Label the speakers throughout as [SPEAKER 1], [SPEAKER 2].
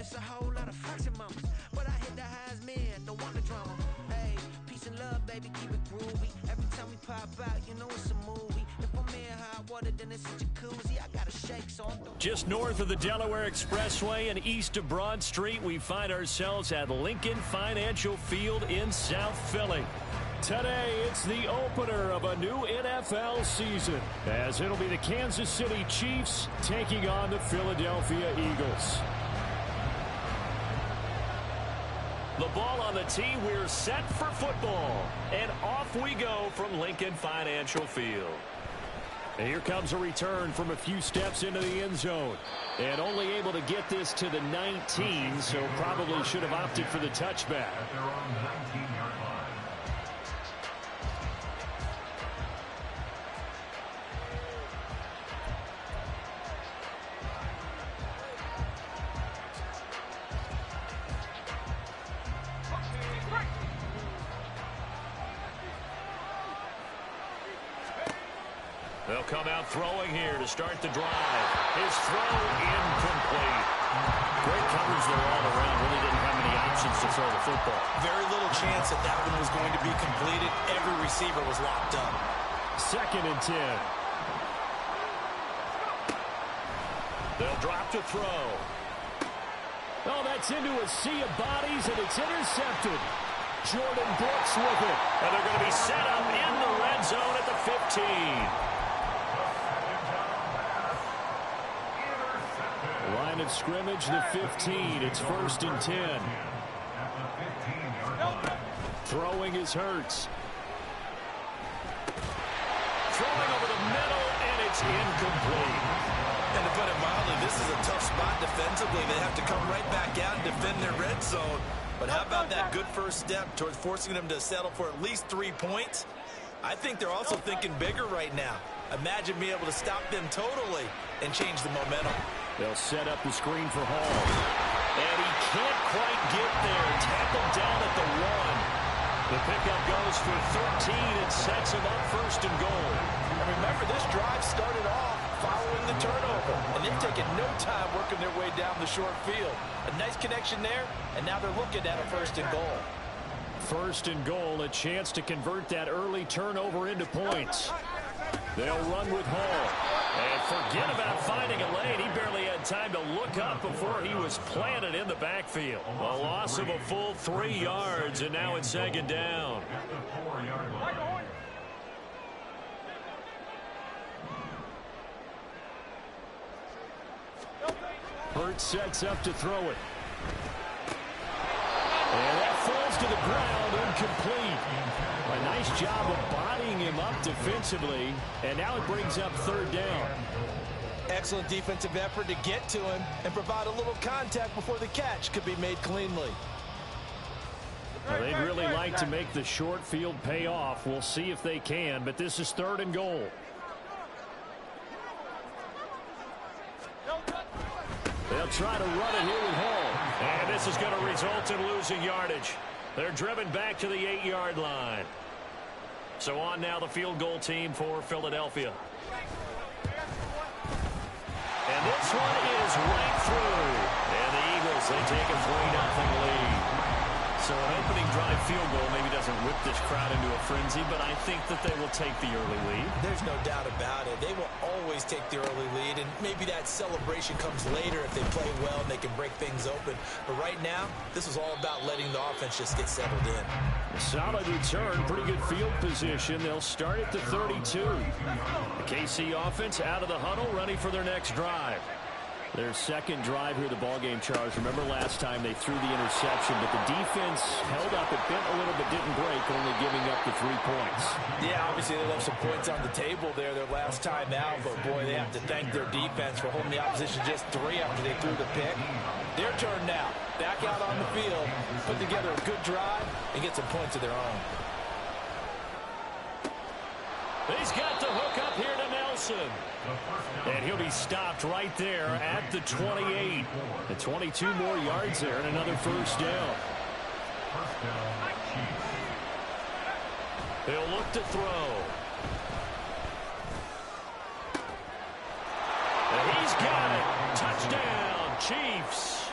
[SPEAKER 1] it's a whole lot of flexing mamas. But I hit the highs, man, don't want the drama. Hey, peace and love, baby, keep it groovy. Every time we pop out, you know it's a movie. If I'm in hot water, then it's a jacuzzi. I got a shake, so I'm
[SPEAKER 2] just north of the Delaware Expressway and east of Broad Street, we find ourselves at Lincoln Financial Field in South Philly. Today, it's the opener of a new NFL season, as it'll be the Kansas City Chiefs taking on the Philadelphia Eagles. The ball on the tee, we're set for football. And off we go from Lincoln Financial Field. And here comes a return from a few steps into the end zone. And only able to get this to the 19, so probably should have opted for the touchback. They'll come out throwing here to start the drive. His throw incomplete. Great coverage there all around. Really didn't have many options to throw the football.
[SPEAKER 3] Very little chance that that one was going to be completed. Every receiver was locked up.
[SPEAKER 2] 2nd and 10. They'll drop to throw. Oh, that's into a sea of bodies, and it's intercepted. Jordan Brooks with it. And they're going to be set up in the red zone at the 15. Line of scrimmage, the 15. It's 1st and 10. Throwing is Hurts. Throwing over the middle, and it's incomplete.
[SPEAKER 3] And to put it mildly, this is a tough spot defensively. They have to come right back out and defend their red zone. But how about that good first step towards forcing them to settle for at least 3 points? I think they're also thinking bigger right now. Imagine being able to stop them totally and change the momentum.
[SPEAKER 2] They'll set up the screen for Hall. And he can't quite get there. Tackled down at the 1. The pickup goes for 13 and sets him up 1st and goal.
[SPEAKER 3] And remember, this drive started off following the turnover. And they've taken no time working their way down the short field. A nice connection there, and now they're looking at a 1st and goal.
[SPEAKER 2] 1st and goal, a chance to convert that early turnover into points. They'll run with Hall. And forget about finding a lane. He barely had time to look up before he was planted in the backfield. A loss of a full 3 yards, and now it's 2nd down. Hurts sets up to throw it. And that falls to the ground, incomplete. A nice job of bodying him up defensively, and now it brings up 3rd down.
[SPEAKER 3] Excellent defensive effort to get to him and provide a little contact before the catch could be made cleanly.
[SPEAKER 2] Well, they'd really like to make the short field pay off. We'll see if they can, but this is 3rd and goal. They'll try to run it here with Hall. And this is going to result in losing yardage. They're driven back to the 8-yard line. So on now the field goal team for Philadelphia. And this one is right through. And the Eagles, they take a 3-0 lead. So an opening drive field goal maybe doesn't whip this crowd into a frenzy, but I think that they will take the early lead.
[SPEAKER 3] There's no doubt about it. They will always take the early lead, and maybe that celebration comes later if they play well and they can break things open. But right now, this is all about letting the offense just get settled in.
[SPEAKER 2] A solid return, pretty good field position. They'll start at the 32. The KC offense out of the huddle, ready for their next drive. Their 2nd drive here, the ballgame, Charles. Remember last time they threw the interception, but the defense held up. It bent a little bit, didn't break, only giving up the 3 points.
[SPEAKER 3] Yeah, obviously they left some points on the table there their last time out, but boy, they have to thank their defense for holding the opposition just 3 after they threw the pick. Their turn now. Back out on the field, put together a good drive, and get some points of their own.
[SPEAKER 2] He's got the hook up here to Nelson. And he'll be stopped right there at the 28. The 22 more yards there and another 1st down. They'll look to throw. And he's got it. Touchdown, Chiefs.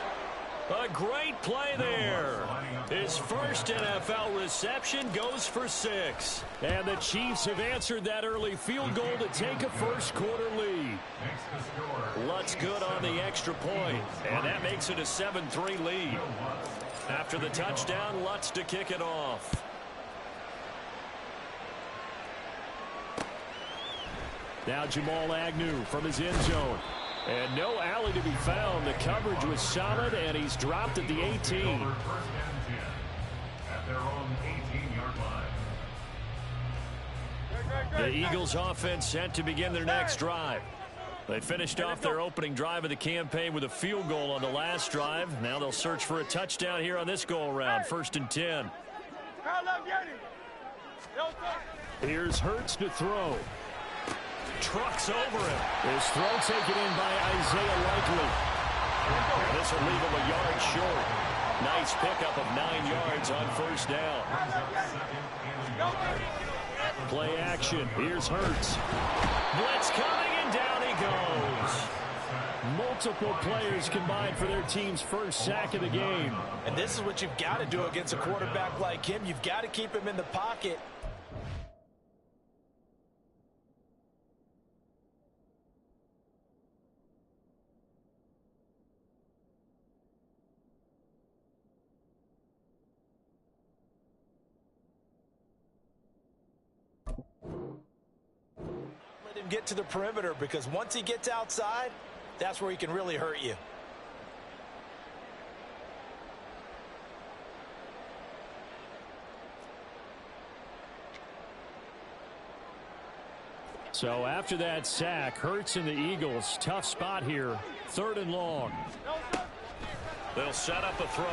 [SPEAKER 2] A great play there. His first NFL reception goes for 6. And the Chiefs have answered that early field goal to take a first-quarter lead. Lutz good on the extra point, and that makes it a 7-3 lead. After the touchdown, Lutz to kick it off. Now Jamal Agnew from his end zone. And no alley to be found. The coverage was solid, and he's dropped at the 18. The Eagles offense set to begin their next drive. They finished off their opening drive of the campaign with a field goal on the last drive. Now they'll search for a touchdown here on this go-around. 1st and 10. Here's Hurts to throw. Trucks over him. His throw taken in by Isaiah Likely. This will leave him a yard short. Nice pickup of 9 yards on 1st down. Play action. Here's Hurts. Blitz coming, and down he goes. Multiple players combined for their team's first sack of the game.
[SPEAKER 3] And this is what you've got to do against a quarterback like him. You've got to keep him in the pocket. Get to the perimeter, because once he gets outside, that's where he can really hurt you.
[SPEAKER 2] So after that sack, Hurts and the Eagles, tough spot here. 3rd and long. They'll set up a throw.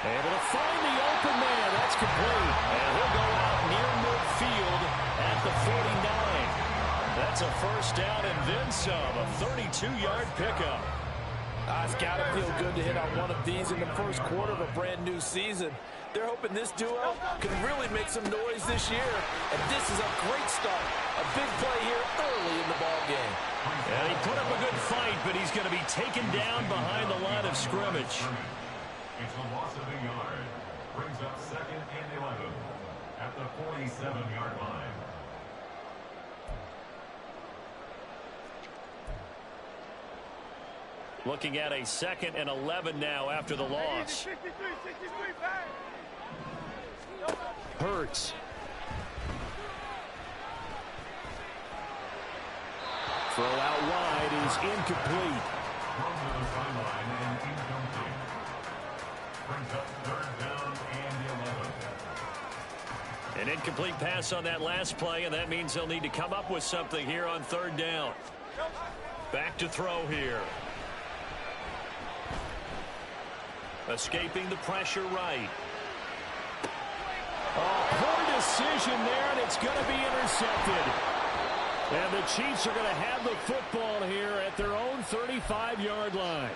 [SPEAKER 2] Able to find the open man. That's complete. And he'll go out near midfield at the 49. That's a 1st down and then some. A 32-yard pickup.
[SPEAKER 3] It's got to feel good to hit on one of these in the first quarter of a brand new season. They're hoping this duo can really make some noise this year. And this is a great start. A big play here early in the ball game.
[SPEAKER 2] And he put up a good fight, but he's going to be taken down behind the line of scrimmage.
[SPEAKER 4] It's a loss of a yard. Brings up 2nd and 11 at the 47-yard line.
[SPEAKER 2] Looking at a 2nd and 11 now after the loss. Hurts. Throw out wide is incomplete.
[SPEAKER 4] Thrown to the sideline and incomplete. Brings up 3rd down and 11.
[SPEAKER 2] An incomplete pass on that last play, and that means they'll need to come up with something here on 3rd down. Back to throw here. Escaping the pressure right. Oh, poor decision there, and it's going to be intercepted. And the Chiefs are going to have the football here at their own 35-yard line.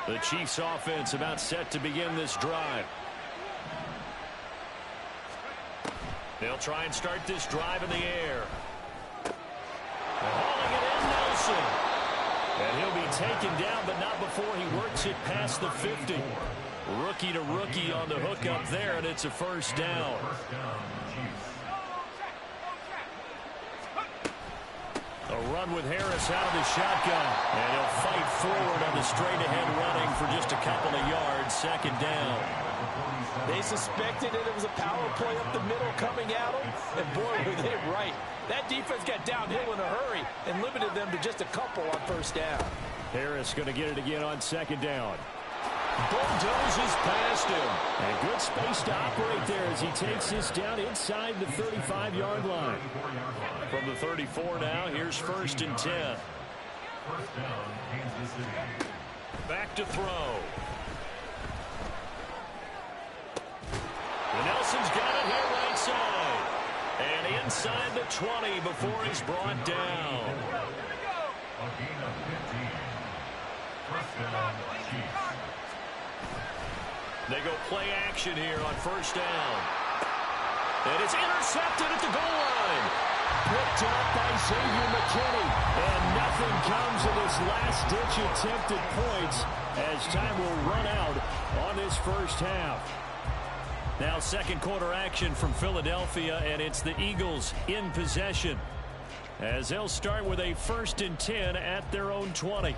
[SPEAKER 2] The Chiefs offense about set to begin this drive. They'll try and start this drive in the air. Hauling it in, Nelson. And he'll be taken down, but not before he works it past the 50. Rookie to rookie on the hook up there, and it's a 1st down. A run with Harris out of the shotgun. And he'll fight forward on the straight-ahead running for just a couple of yards. 2nd down.
[SPEAKER 3] They suspected it was a power play up the middle coming at them, and boy, were they right. That defense got downhill in a hurry and limited them to just a couple on 1st down.
[SPEAKER 2] Harris going to get it again on 2nd down. Bulldozes past him. And good space to operate there as he takes this down inside the 35-yard line. From the 34 now, here's 1st and 10.
[SPEAKER 4] 1st down, Kansas City.
[SPEAKER 2] Back to throw. Nelson's got it here right side. And inside the 20 before he's brought down.
[SPEAKER 4] A gain of 15. 1st down, Chiefs.
[SPEAKER 2] They go play action here on 1st down. And it's intercepted at the goal line. Picked up by Xavier McKinney. And nothing comes of this last-ditch attempt at points as time will run out on this first half. Now second quarter action from Philadelphia, and it's the Eagles in possession as they'll start with a 1st and 10 at their own 20.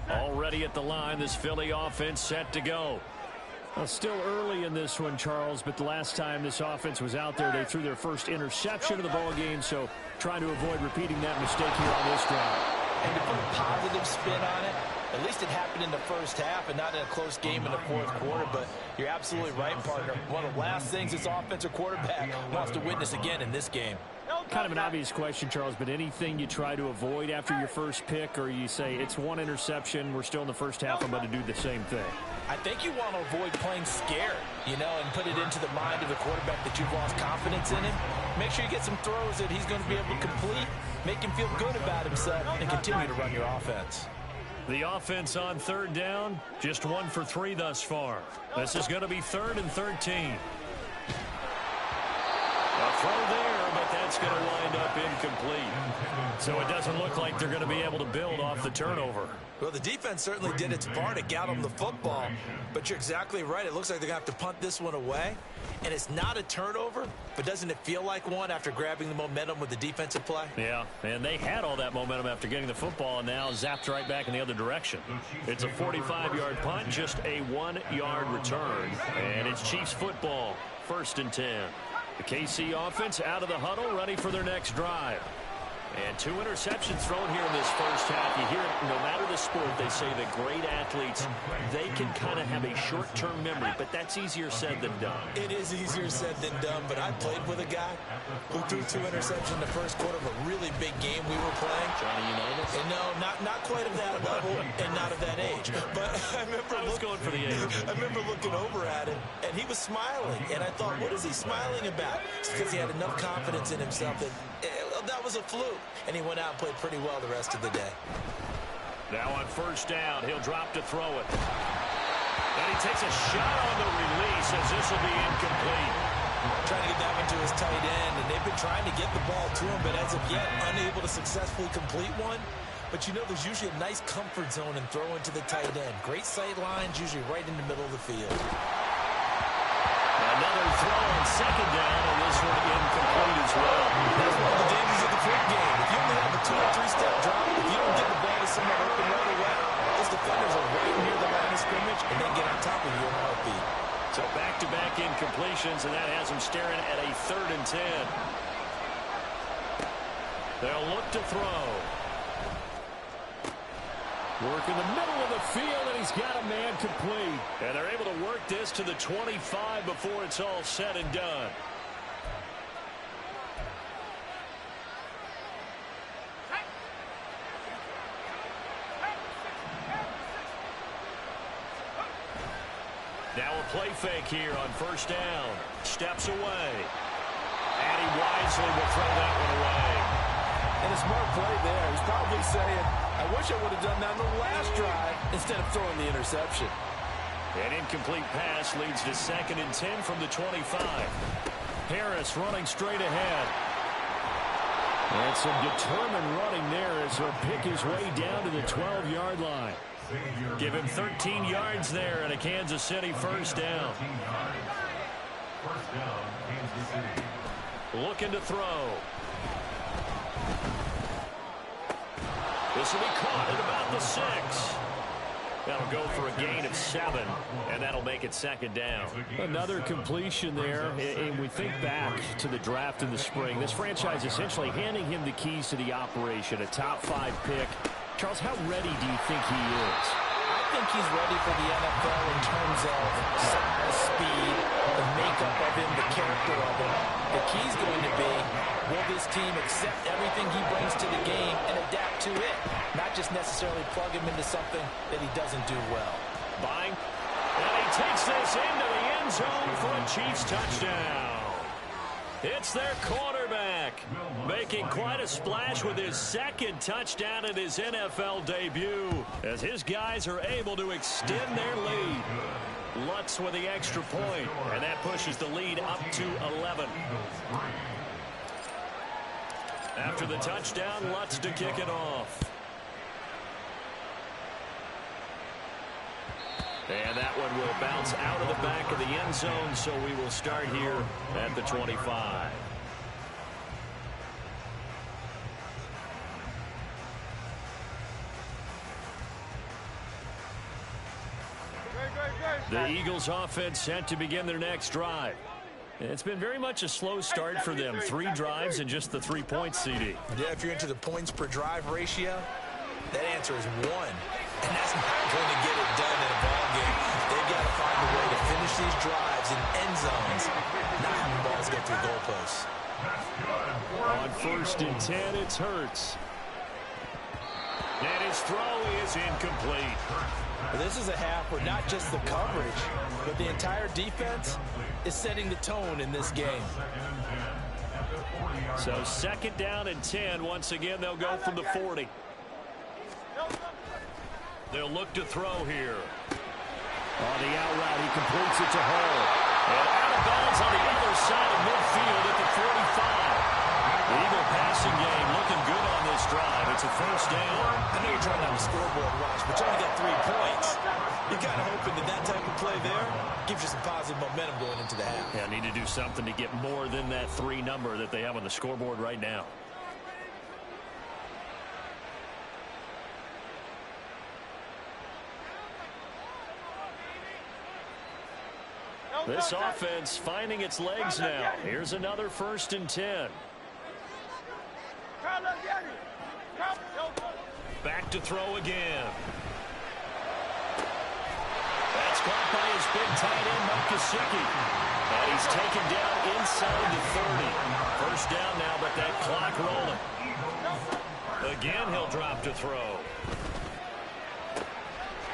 [SPEAKER 2] Already at the line, this Philly offense set to go. Well, still early in this one, Charles, but the last time this offense was out there, they threw their first interception of the ball game, so trying to avoid repeating that mistake here on this drive.
[SPEAKER 3] And to put a positive spin on it, at least it happened in the first half and not in a close game in the fourth quarter, but you're absolutely right, partner. One of the last things this offensive quarterback wants to witness again in this game.
[SPEAKER 2] Kind of an obvious question, Charles, but anything you try to avoid after your first pick, or you say it's one interception, we're still in the first half, I'm going to do the same thing?
[SPEAKER 3] I think you want to avoid playing scared, you know, and put it into the mind of the quarterback that you've lost confidence in him. Make sure you get some throws that he's going to be able to complete, make him feel good about himself, and continue to run your offense.
[SPEAKER 2] The offense on 3rd down, just 1 for 3 thus far. This is going to be 3rd and 13. A throw there, but that's going to wind up incomplete. So it doesn't look like they're going to be able to build off the turnover.
[SPEAKER 3] Well, the defense certainly did its part to get them the football, but you're exactly right. It looks like they're going to have to punt this one away, and it's not a turnover, but doesn't it feel like one after grabbing the momentum with the defensive play?
[SPEAKER 2] Yeah, and they had all that momentum after getting the football, and now zapped right back in the other direction. It's a 45-yard punt, just a 1-yard return, and it's Chiefs football, 1st and 10. The KC offense out of the huddle, ready for their next drive. And 2 interceptions thrown here in this first half. You hear it, no matter the sport, they say that great athletes, they can kind of have a short-term memory, but that's easier said than done.
[SPEAKER 3] It is easier said than done, but I played with a guy who threw 2 interceptions in the first quarter of a really big game we were playing.
[SPEAKER 2] Johnny Unitas?
[SPEAKER 3] And no, not quite of that level and not of that age. But I remember
[SPEAKER 2] going for the age.
[SPEAKER 3] I remember looking over at him, and he was smiling. And I thought, what is he smiling about? It's because he had enough confidence in himself that was a fluke. And he went out and played pretty well the rest of the day.
[SPEAKER 2] Now on 1st down, he'll drop to throw it. And he takes a shot on the release as this will be incomplete.
[SPEAKER 3] Trying to get that one to his tight end, and they've been trying to get the ball to him, but as of yet, unable to successfully complete one. But you know, there's usually a nice comfort zone in throwing to the tight end. Great sight lines, usually right in the middle of the field.
[SPEAKER 2] Another throw on 2nd down, and this one incomplete as well.
[SPEAKER 3] That's one of the dangers of the quick game. If you only have a 2- or 3-step drop, if you don't get the ball to someone open right away, those defenders are right near the line of scrimmage and then get on top of you in a heartbeat.
[SPEAKER 2] So back-to-back incompletions, and that has them staring at a 3rd and 10. They'll look to throw. Work in the middle of the field, and he's got a man complete. And they're able to work this to the 25 before it's all said and done. Now a play fake here on 1st down. Steps away. And he wisely will throw that one away.
[SPEAKER 3] And a smart play there. He's probably saying, I wish I would have done that on the last drive instead of throwing the interception.
[SPEAKER 2] An incomplete pass leads to 2nd and 10 from the 25. Harris running straight ahead. And some determined running there as he'll pick his way down to the 12-yard line. Give him 13 yards there and a Kansas City 1st down. Looking to throw. This will be caught at about the 6. That'll go for a gain of 7, and that'll make it 2nd down. Another completion there, and we think back to the draft in the spring. This franchise essentially handing him the keys to the operation, a top 5 pick. Charles, how ready do you think he is?
[SPEAKER 3] I think he's ready for the NFL in terms of size, speed, the makeup of him, the character of him. The key's going to be, will this team accept everything he brings to the game and adapt to it? Not just necessarily plug him into something that he doesn't do well.
[SPEAKER 2] Buying, and he takes this into the end zone for a Chiefs touchdown. It's their quarterback making quite a splash with his 2nd touchdown in his NFL debut as his guys are able to extend their lead. Lutz with the extra point, and that pushes the lead up to 11. After the touchdown, Lutz to kick it off. And that one will bounce out of the back of the end zone, so we will start here at the 25. The Eagles offense set to begin their next drive. It's been very much a slow start for them. 3 drives and just the 3 points, CD.
[SPEAKER 3] Yeah, if you're into the points per drive ratio, that answer is 1. And that's not going to get it done in a ball game. They've got to find a way to finish these drives in end zones, not having balls go through goalposts.
[SPEAKER 2] On 1st and 10, it's Hurts. And his throw is incomplete.
[SPEAKER 3] This is a half where not just the coverage, but the entire defense is setting the tone in this game.
[SPEAKER 2] So 2nd down and 10. Once again, they'll go from the 40. They'll look to throw here. On the out route, he completes it to Hall. And out of bounds on the other side of midfield at the 45. The Eagle passing game looking good on this drive. It's a 1st down.
[SPEAKER 3] I know you're trying to have a scoreboard watch, but you only got 3 points. You're kind of hoping that type of play there gives you some positive momentum going into the half.
[SPEAKER 2] Yeah, need to do something to get more than that 3 number that they have on the scoreboard right now. This offense finding its legs now. Here's another 1st and 10. Back to throw again. That's caught by his big tight end, Mike Gesicki. And he's taken down inside the 30. 1st down now, but that clock rolling. Again, he'll drop to throw.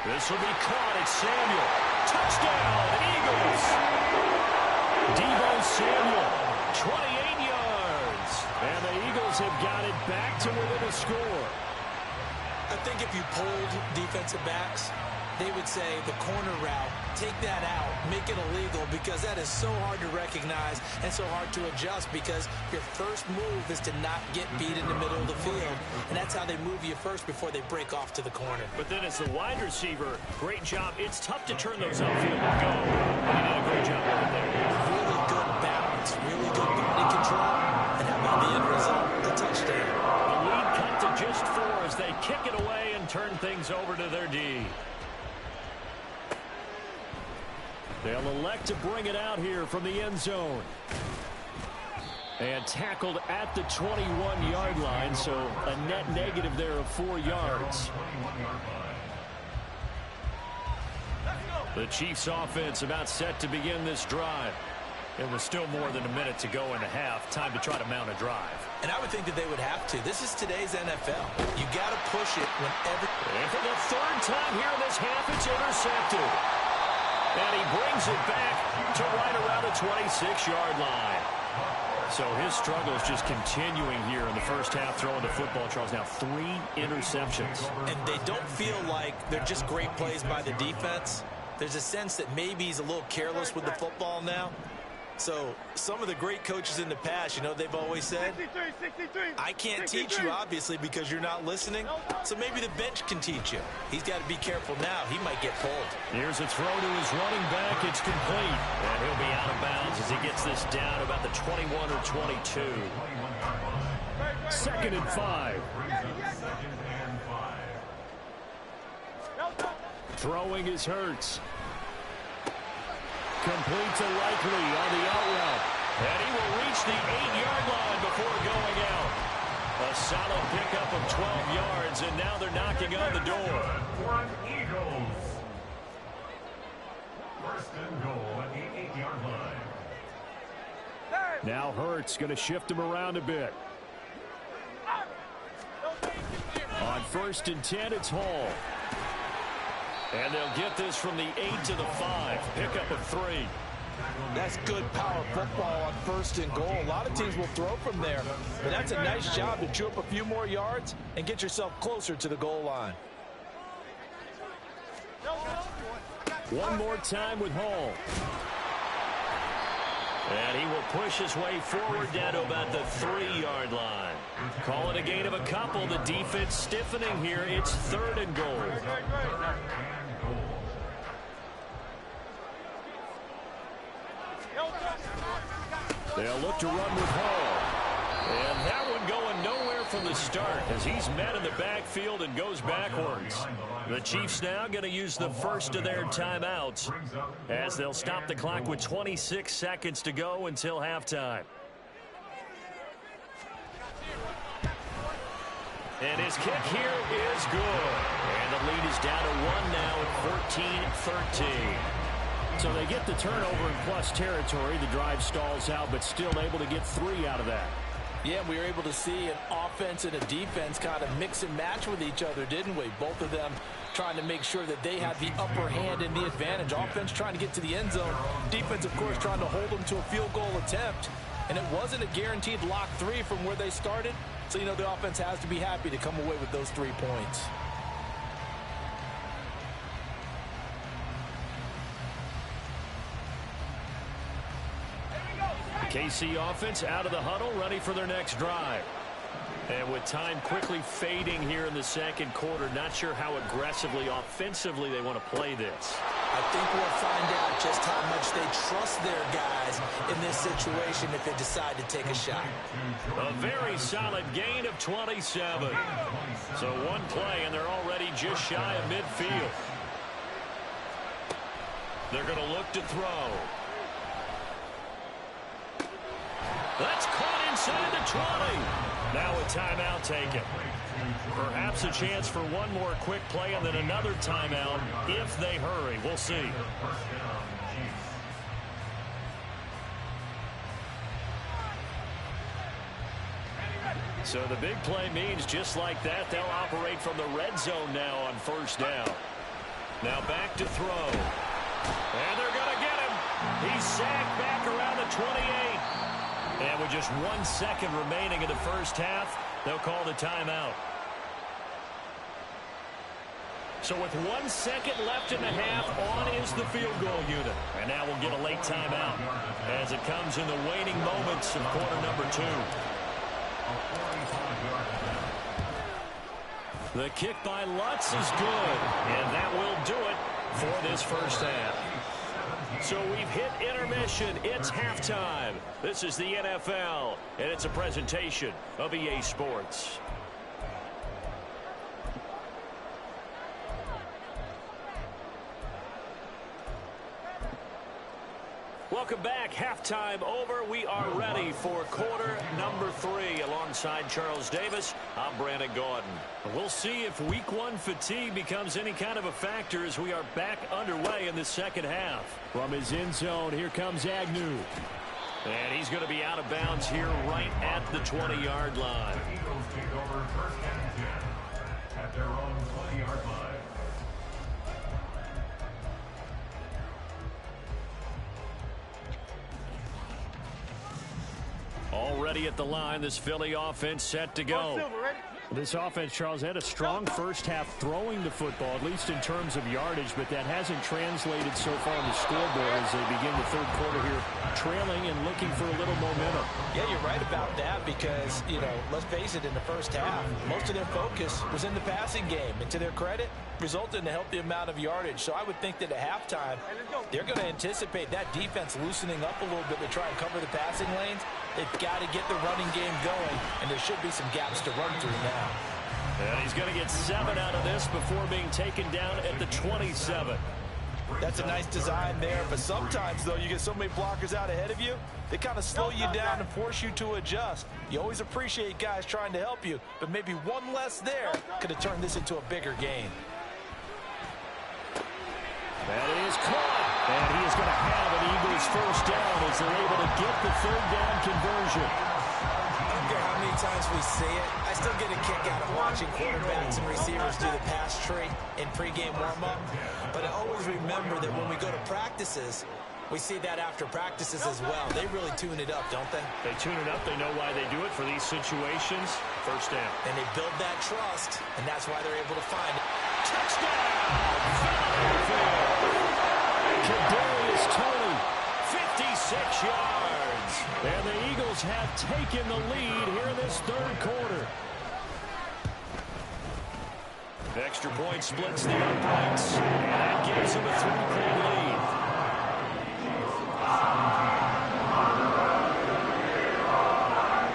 [SPEAKER 2] This will be caught. It's Samuel. Touchdown, Eagles. Deebo Samuel, 28 yards. And the Eagles have got it back to within a score.
[SPEAKER 3] I think if you polled defensive backs, they would say the corner route, take that out, make it illegal, because that is so hard to recognize and so hard to adjust, because your first move is to not get beat in the middle of the field, and that's how they move you first before they break off to the corner.
[SPEAKER 2] But then as the wide receiver, great job. It's tough to turn those upfield and go. And he did a great job with it there.
[SPEAKER 3] Really good balance, really good body control, and how about the end result, the touchdown.
[SPEAKER 2] The lead cut to just 4 as they kick it away and turn things over to their D. They'll elect to bring it out here from the end zone. And tackled at the 21-yard line, so a net negative there of 4 yards. The Chiefs offense about set to begin this drive. It was still more than a minute to go in the half. Time to try to mount a drive.
[SPEAKER 3] And I would think that they would have to. This is today's NFL. You got to push it whenever.
[SPEAKER 2] And for the 3rd time here in this half, it's intercepted. And he brings it back to right around the 26-yard line. So his struggle is just continuing here in the 1st half, throwing the football. Charles, now 3 interceptions.
[SPEAKER 3] And they don't feel like they're just great plays by the defense. There's a sense that maybe he's a little careless with the football now. So some of the great coaches in the past, you know, they've always said, I can't teach you, obviously, because you're not listening. So maybe the bench can teach you. He's got to be careful now. He might get pulled.
[SPEAKER 2] Here's a throw to his running back. It's complete. And he'll be out of bounds as he gets this down about the 21 or 22. 2nd and 5. Throwing is Hurts. Complete to Likely on the out route. And he will reach the 8-yard line before going out. A solid pickup of 12 yards, and now they're knocking on the door.
[SPEAKER 4] Eagles. 1st and goal at the 8-yard line.
[SPEAKER 2] Now Hurts going to shift him around a bit. On 1st and 10, it's Hall. And they'll get this from the 8 to the 5. Pickup of 3.
[SPEAKER 3] That's good power football on 1st and goal. A lot of teams will throw from there. But that's a nice job to chew up a few more yards and get yourself closer to the goal line.
[SPEAKER 2] One more time with Hall. And he will push his way forward down to about the 3-yard line. Call it a gain of a couple. The defense stiffening here. It's 3rd and goal. They'll look to run with Hall. And that one going nowhere from the start as he's met in the backfield and goes backwards. The Chiefs now going to use the first of their timeouts as they'll stop the clock with 26 seconds to go until halftime. And his kick here is good. And the lead is down to 1 now at 14-13. So they get the turnover in plus territory. The drive stalls out, but still able to get 3 out of that.
[SPEAKER 3] Yeah, we were able to see an offense and a defense kind of mix and match with each other, didn't we? Both of them trying to make sure that they had the upper hand and the advantage. Offense trying to get to the end zone. Defense, of course, trying to hold them to a field goal attempt. And it wasn't a guaranteed lock 3 from where they started. So, you know, the offense has to be happy to come away with those 3 points.
[SPEAKER 2] KC offense out of the huddle, ready for their next drive. And with time quickly fading here in the second quarter, not sure how aggressively, offensively they want to play this.
[SPEAKER 3] I think we'll find out just how much they trust their guys in this situation if they decide to take a shot.
[SPEAKER 2] A very solid gain of 27. So one play, and they're already just shy of midfield. They're going to look to throw. That's caught inside the 20. Now a timeout taken. Perhaps a chance for one more quick play and then another timeout if they hurry. We'll see. So the big play means just like that, they'll operate from the red zone now on first down. Now back to throw. And they're going to get him. He's sacked back around the 28. And with just 1 second remaining in the first half, they'll call the timeout. So with 1 second left in the half, on is the field goal unit. And now we'll get a late timeout as it comes in the waning moments of quarter number 2. The kick by Lutz is good, and that will do it for this first half. So we've hit intermission. It's halftime. This is the NFL, and it's a presentation of EA Sports. Welcome back. Halftime over. We are ready for quarter number 3. Alongside Charles Davis, I'm Brandon Gaudin. We'll see if week 1 fatigue becomes any kind of a factor as we are back underway in the second half. From his end zone, here comes Agnew. And he's going to be out of bounds here right at the 20-yard line.
[SPEAKER 4] The Eagles take over first and 10 at their own 20-yard line.
[SPEAKER 2] Already at the line, this Philly offense set to go. This offense, Charles, had a strong first half throwing the football, at least in terms of yardage, but that hasn't translated so far on the scoreboard as they begin the third quarter here, trailing and looking for a little momentum.
[SPEAKER 3] Yeah, you're right about that because, you know, let's face it, in the first half, most of their focus was in the passing game. And to their credit, resulted in a healthy amount of yardage. So I would think that at halftime, they're going to anticipate that defense loosening up a little bit to try and cover the passing lanes. They've got to get the running game going, and there should be some gaps to run through now.
[SPEAKER 2] And he's going to get 7 out of this before being taken down at the 27.
[SPEAKER 3] That's a nice design there, but sometimes, though, you get so many blockers out ahead of you, they kind of slow you down and force you to adjust. You always appreciate guys trying to help you, but maybe one less there could have turned this into a bigger gain.
[SPEAKER 2] That is caught. And he is going to have an Eagles first down as they're able to get the third down conversion.
[SPEAKER 3] I don't care how many times we see it. I still get a kick out of watching quarterbacks and receivers do the pass tree in pregame warm-up. But I always remember that when we go to practices, we see that after practices as well. They really tune it up, don't they?
[SPEAKER 2] They tune it up. They know why they do it for these situations. First down.
[SPEAKER 3] And they build that trust, and that's why they're able to find it.
[SPEAKER 2] Touchdown! Philadelphia! Kadarius Toney, 56 yards. And the Eagles have taken the lead here in this third quarter. Extra point splits the uprights, and that gives them a 3-point lead.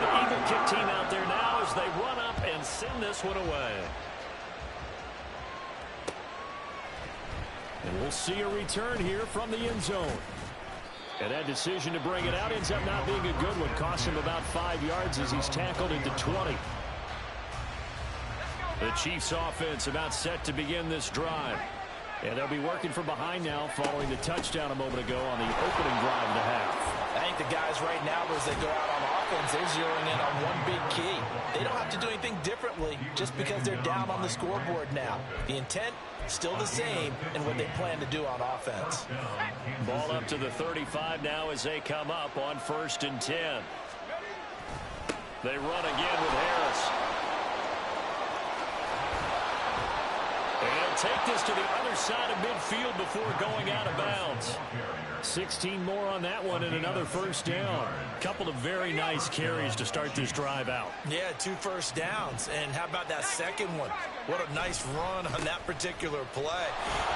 [SPEAKER 2] The Eagle kick team out there now as they run up and send this one away. And we'll see a return here from the end zone. And that decision to bring it out ends up not being a good one. Costs him about 5 yards as he's tackled into 20. The Chiefs offense about set to begin this drive. And they'll be working from behind now following the touchdown a moment ago on the opening drive of the half.
[SPEAKER 3] I think the guys right now, as they go out on offense, they're zeroing in on one big key. They don't have to do anything differently just because they're down on the scoreboard now. The intent, still the same in what they plan to do on offense.
[SPEAKER 2] Ball up to the 35 now as they come up on 1st and 10. They run again with Harris. And he'll take this to the other side of midfield before going out of bounds. 16 more on that one and another first down. Couple of very nice carries to start this drive out.
[SPEAKER 3] Yeah, 2 first downs. And how about that second one? What a nice run on that particular play.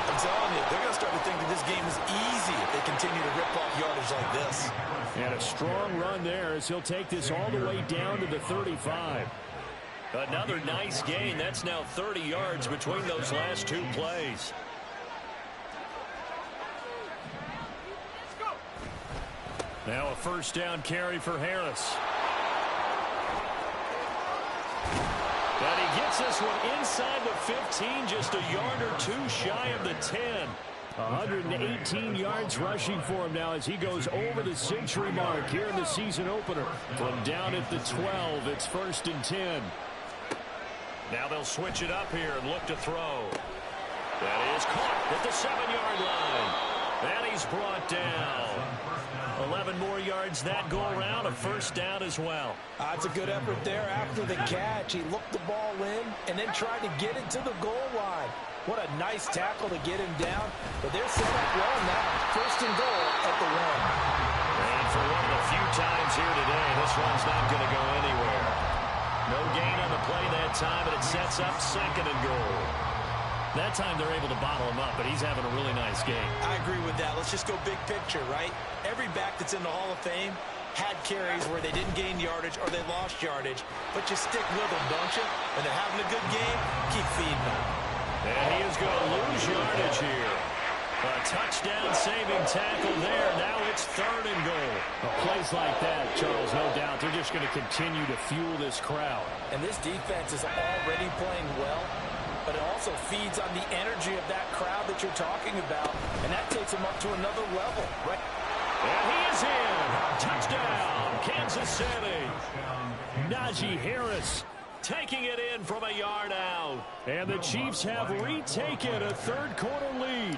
[SPEAKER 3] I'm telling you, they're going to start to think that this game is easy if they continue to rip off yardage like this.
[SPEAKER 2] And a strong run there as he'll take this all the way down to the 35. Another nice gain. That's now 30 yards between those last 2 plays. Now a first down carry for Harris. And he gets this one inside the 15, just a yard or 2 shy of the 10. 118 yards rushing for him now as he goes over the century mark here in the season opener. From down at the 12, it's 1st and 10. Now they'll switch it up here and look to throw. That is caught at the 7-yard line. And he's brought down. 11 more yards that go around, a first down as well.
[SPEAKER 3] That's a good effort there after the catch. He looked the ball in and then tried to get it to the goal line. What a nice tackle to get him down. But they're set up well now. 1st and goal at the 1.
[SPEAKER 2] And for one of the few times here today, this one's not going to go anywhere. No gain on the play that time, and it sets up 2nd and goal. That time they're able to bottle him up, but he's having a really nice game.
[SPEAKER 3] I agree with that. Let's just go big picture, right? Every back that's in the Hall of Fame had carries where they didn't gain yardage or they lost yardage, but you stick with them, don't you? When they're having a good game, keep feeding them.
[SPEAKER 2] And he is going to lose yardage here. A touchdown-saving tackle there. Now it's 3rd and goal. Plays like that, Charles, no doubt, they're just going to continue to fuel this crowd.
[SPEAKER 3] And this defense is already playing well, but it also feeds on the energy of that crowd that you're talking about, and that takes them up to another level, right?
[SPEAKER 2] And he is in. Touchdown, Kansas City. Najee Harris taking it in from a yard out. And the Chiefs have retaken a third quarter lead.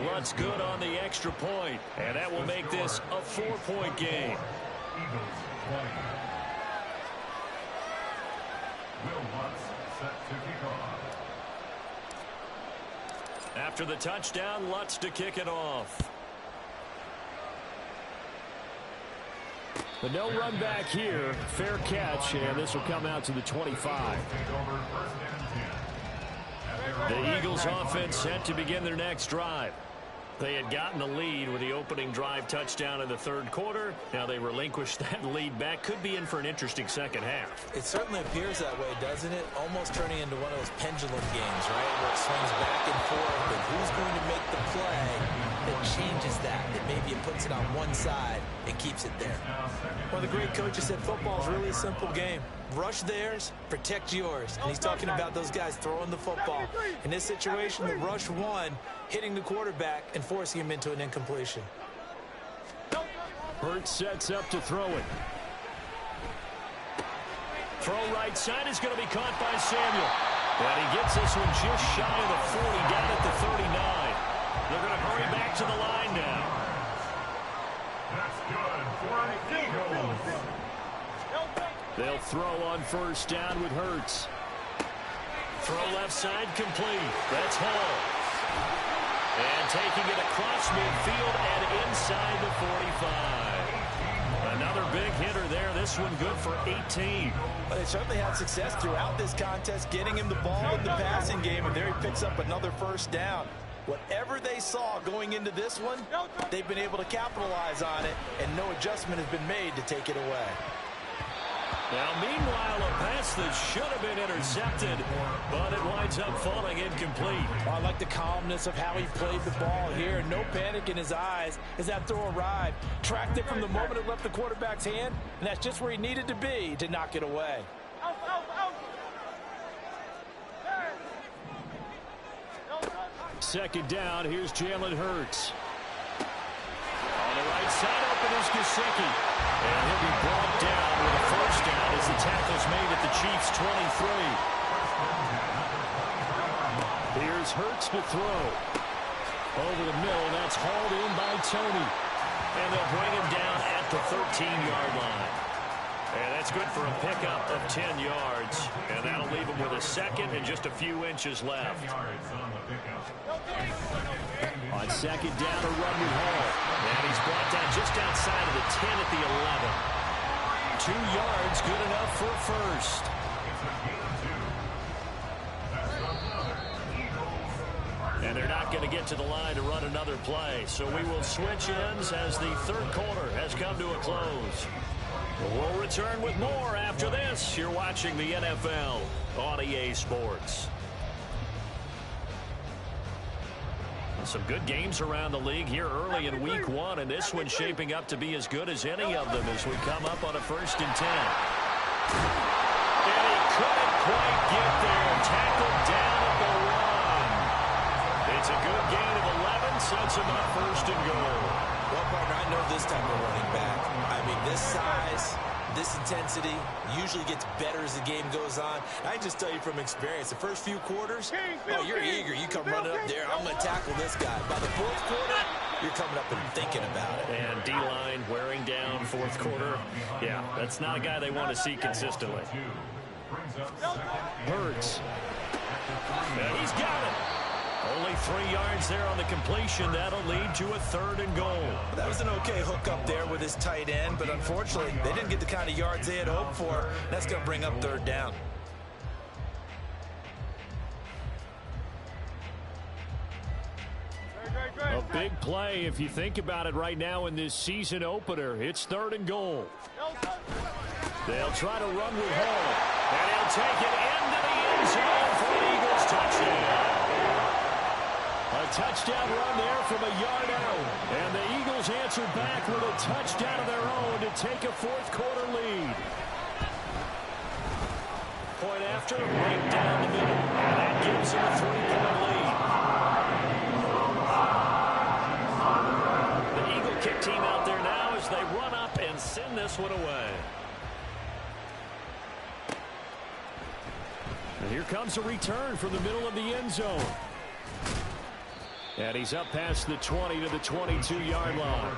[SPEAKER 2] Lutt's good on the extra point, and that will make this a 4-point game.
[SPEAKER 4] Eagles 20. Will Lutz set to kick off.
[SPEAKER 2] After the touchdown, Lutz to kick it off. But no run back here. Fair catch, and this will come out to the 25. The Eagles offense set to begin their next drive. They had gotten the lead with the opening drive touchdown in the third quarter. Now they relinquished that lead back. Could be in for an interesting second half.
[SPEAKER 3] It certainly appears that way, doesn't it? Almost turning into one of those pendulum games, right? Where it swings back and forth, and who's going to make the play that changes that maybe it puts it on one side and keeps it there. One of the great coaches said football is really a simple game. Rush theirs, protect yours. And he's talking about those guys throwing the football. In this situation, the rush one, hitting the quarterback and forcing him into an incompletion.
[SPEAKER 2] Hurts sets up to throw it. Throw right side is going to be caught by Samuel. And he gets this one just shy of the 40, down at the 39. They're going to hurry back to the line now.
[SPEAKER 4] That's good for the Eagles.
[SPEAKER 2] They'll throw on first down with Hurts. Throw left side complete. That's Hall. And taking it across midfield and inside the 45. Another big hitter there. This one good for 18.
[SPEAKER 3] Well, they certainly had success throughout this contest, getting him the ball in the passing game, and there he picks up another first down. Whatever they saw going into this one, they've been able to capitalize on it, and no adjustment has been made to take it away.
[SPEAKER 2] Now, meanwhile, a pass that should have been intercepted, but it winds up falling incomplete.
[SPEAKER 3] Well, I like the calmness of how he played the ball here. No panic in his eyes as that throw arrived. Tracked it from the moment it left the quarterback's hand, and that's just where he needed to be to knock it away.
[SPEAKER 2] Second down, here's Jalen Hurts. On the right side, open is Gesicki. And he'll be brought down with a first down as the tackle's made at the Chiefs' 23. Here's Hurts to throw. Over the middle, that's hauled in by Tony. And they'll bring him down at the 13-yard line. And that's good for a pickup of 10 yards. And that'll leave him with a second and just a few inches left. On second down, a run with Hall. And he's brought down just outside of the 10 at the 11. 2 yards, good enough for a first. And they're not going to get to the line to run another play. So we will switch ends as the third quarter has come to a close. We'll return with more after this. You're watching the NFL on EA Sports. Some good games around the league here early in week one, and this one's shaping up to be as good as any of them as we come up on a 1st and 10. And he couldn't quite get there. Tackled down at the 1. It's a good gain of 11, sets him up 1st and goal.
[SPEAKER 3] Well, partner, I know this type of running back. I mean, this size, this intensity usually gets better as the game goes on. I just tell you from experience, the first few quarters, oh, you're eager. You come running up there, I'm going to tackle this guy. By the 4th quarter, you're coming up and thinking about it.
[SPEAKER 2] And D-line wearing down 4th quarter. Yeah, that's not a guy they want to see consistently. Hurts. And he's got it. Only 3 yards there on the completion. That'll lead to a 3rd and goal.
[SPEAKER 3] That was an okay hook up there with his tight end, but unfortunately, they didn't get the kind of yards they had hoped for. That's going to bring up 3rd down.
[SPEAKER 2] A big play if you think about it right now in this season opener. It's 3rd and goal. They'll try to run with Hall. And he'll take it into the end zone for an Eagles touchdown. A touchdown run there from a yard out. And the Eagles answer back with a touchdown of their own to take a 4th quarter lead. Point after, right down the middle. And that gives them a 3-point lead. The Eagle kick team out there now as they run up and send this one away. And here comes a return from the middle of the end zone. And he's up past the 20 to the 22-yard line.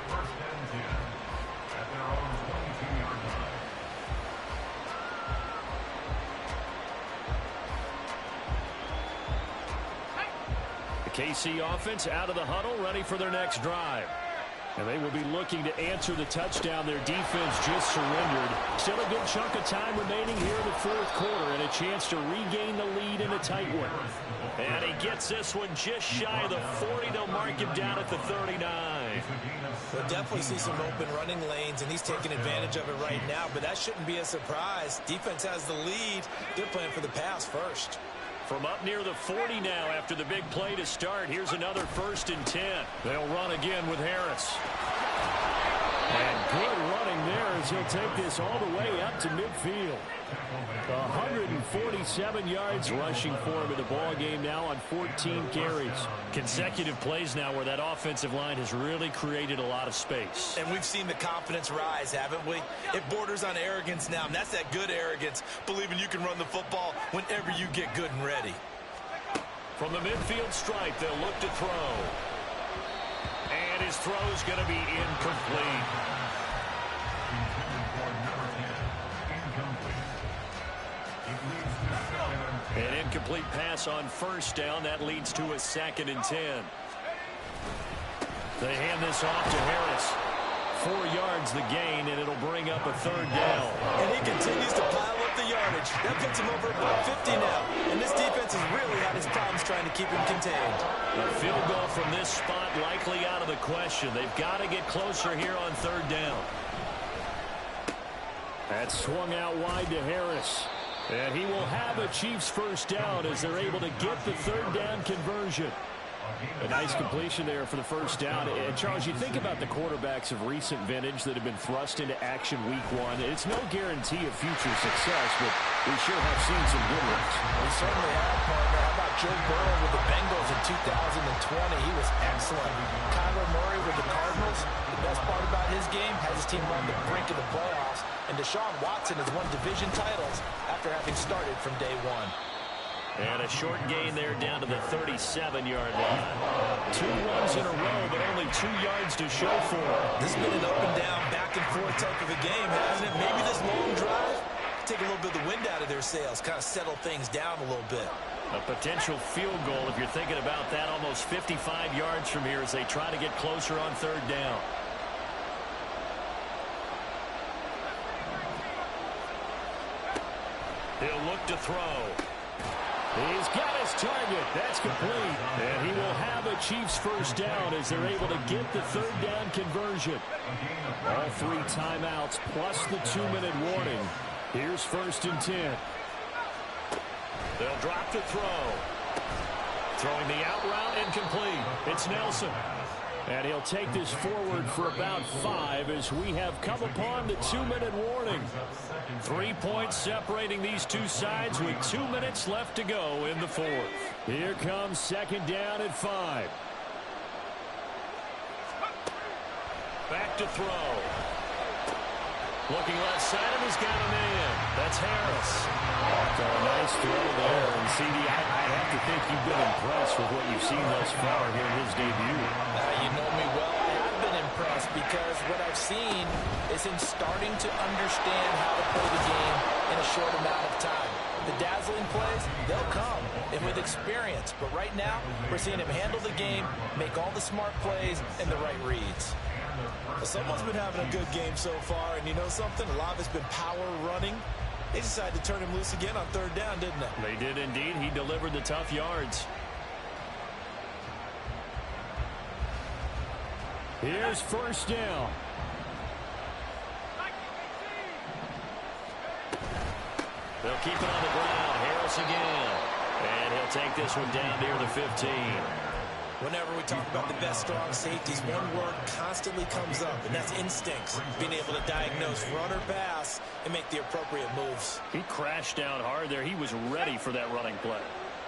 [SPEAKER 2] The KC offense out of the huddle, ready for their next drive. And they will be looking to answer the touchdown their defense just surrendered. Still a good chunk of time remaining here in the 4th quarter and a chance to regain the lead in a tight one. And he gets this one just shy of the 40. They'll mark him down at the 39.
[SPEAKER 3] We'll definitely see some open running lanes, and he's taking advantage of it right now, but that shouldn't be a surprise. Defense has the lead. They're playing for the pass first.
[SPEAKER 2] From up near the 40 now after the big play to start. Here's another 1st and 10. They'll run again with Harris. And good running there as he'll take this all the way up to midfield. 147 yards rushing for him in the ball game now on 14 carries. Consecutive plays now where that offensive line has really created a lot of space.
[SPEAKER 3] And we've seen the confidence rise, haven't we? It borders on arrogance now, and that's that good arrogance, believing you can run the football whenever you get good and ready.
[SPEAKER 2] From the midfield stripe, they'll look to throw. And his throw's going to be incomplete. And incomplete pass on first down. That leads to a 2nd and 10. They hand this off to Harris. 4 yards the gain, and it'll bring up a 3rd down.
[SPEAKER 3] And he continues to pile up the yardage. That puts him over about 50 now. And this defense has really had its problems trying to keep him contained.
[SPEAKER 2] A field goal from this spot likely out of the question. They've got to get closer here on 3rd down. That's swung out wide to Harris. And he will have a Chiefs 1st down as they're able to get the 3rd down conversion. A nice completion there for the 1st down. And Charles, you think about the quarterbacks of recent vintage that have been thrust into action week 1. It's no guarantee of future success, but we sure have seen some good ones.
[SPEAKER 3] We certainly have, partner. How about Joe Burrow with the Bengals in 2020? He was excellent. Kyler Murray with the Cardinals. The best part about his game has his team on the brink of the playoffs. And Deshaun Watson has won division titles after having started from day 1.
[SPEAKER 2] And a short gain there down to the 37-yard line. 2 runs in a row, but only 2 yards to show for it.
[SPEAKER 3] This has been an up-and-down, back-and-forth type of a game, hasn't it? Maybe this long drive take a little bit of the wind out of their sails, kind of settle things down a little bit.
[SPEAKER 2] A potential field goal, if you're thinking about that, almost 55 yards from here as they try to get closer on 3rd down. He'll look to throw. He's got his target. That's complete. And he will have a Chiefs 1st down as they're able to get the 3rd down conversion. All 3 timeouts plus the 2-minute warning. Here's 1st and 10. They'll drop to throw. Throwing the out route incomplete. It's Nelson. And he'll take this forward for about 5 as we have come upon the 2-minute warning. 3 points separating these two sides with 2 minutes left to go in the 4th. Here comes 2nd down at 5. Back to throw. Looking left side, and he's got a man. That's Harris. So a nice throw there. And CD, I have to think you've been impressed with what you've seen thus far here in his debut.
[SPEAKER 3] You know me well. I have been impressed because what I've seen is him starting to understand how to play the game in a short amount of time. The dazzling plays, they'll come, and with experience. But right now, we're seeing him handle the game, make all the smart plays, and the right reads. Well, someone's been having a good game so far, and you know something? A lot of it's been power running. They decided to turn him loose again on 3rd down, didn't they?
[SPEAKER 2] They did indeed. He delivered the tough yards. Here's 1st down. They'll keep it on the ground. Harris again. And he'll take this one down near the 15.
[SPEAKER 3] Whenever we talk about the best strong safeties, one word constantly comes up, and that's instincts. Being able to diagnose run or pass and make the appropriate moves.
[SPEAKER 2] He crashed down hard there. He was ready for that running play.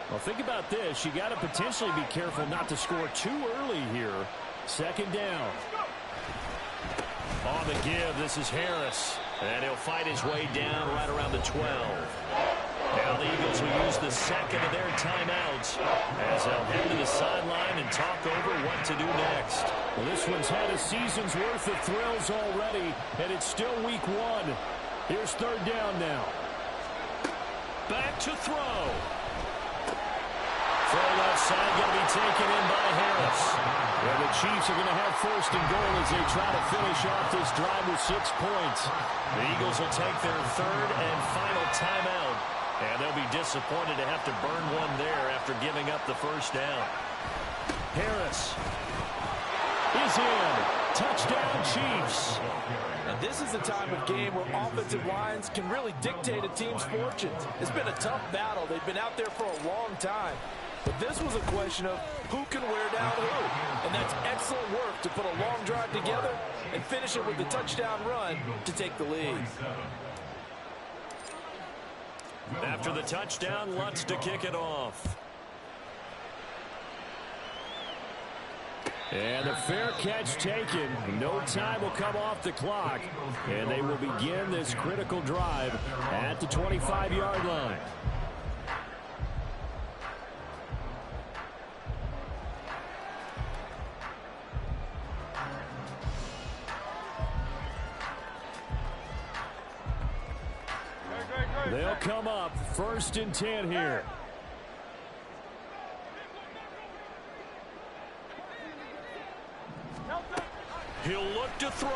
[SPEAKER 2] Well, think about this. You got to potentially be careful not to score too early here. 2nd down. On the give, this is Harris. And he'll fight his way down right around the 12. Now the Eagles will use the 2nd of their timeouts as they'll head to the sideline and talk over what to do next. Well, this one's had a season's worth of thrills already, and it's still week 1. Here's 3rd down now. Back to throw. Throw left side going to be taken in by Harris. And the Chiefs are going to have 1st and goal as they try to finish off this drive with 6 points. The Eagles will take their 3rd and final timeout. And they'll be disappointed to have to burn one there after giving up the 1st down. Harris is in. Touchdown, Chiefs.
[SPEAKER 5] And this is the time of game where offensive lines can really dictate a team's fortunes. It's been a tough battle. They've been out there for a long time. But this was a question of who can wear down who. And that's excellent work to put a long drive together and finish it with the touchdown run to take the lead.
[SPEAKER 2] After the touchdown, Lutz to kick it off. And a fair catch taken. No time will come off the clock. And they will begin this critical drive at the 25-yard line. They'll come up 1st and 10 here. He'll look to throw.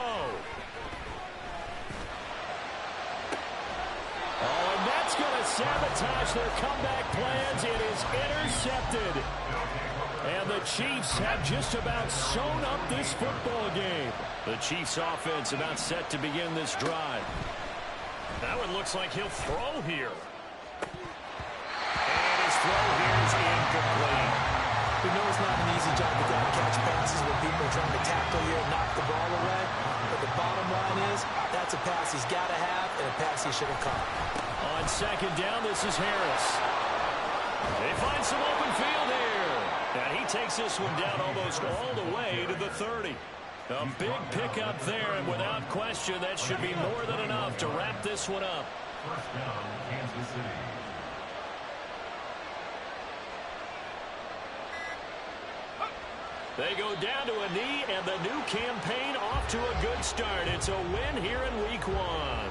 [SPEAKER 2] Oh, and that's going to sabotage their comeback plans. It is intercepted. And the Chiefs have just about sewn up this football game. The Chiefs offense about set to begin this drive. That one looks like he'll throw here. And his throw here is incomplete.
[SPEAKER 5] We know it's not an easy job to grab catch passes when people are trying to tackle you and knock the ball away. But the bottom line is, that's a pass he's got to have and a pass he should have caught.
[SPEAKER 2] On second down, this is Harris. They find some open field here. And he takes this one down almost all the way to the 30. A big pickup there, and without question, that should be more than enough to wrap this one up.
[SPEAKER 4] First down, Kansas City.
[SPEAKER 2] They go down to a knee, and the new campaign off to a good start. It's a win here in Week 1.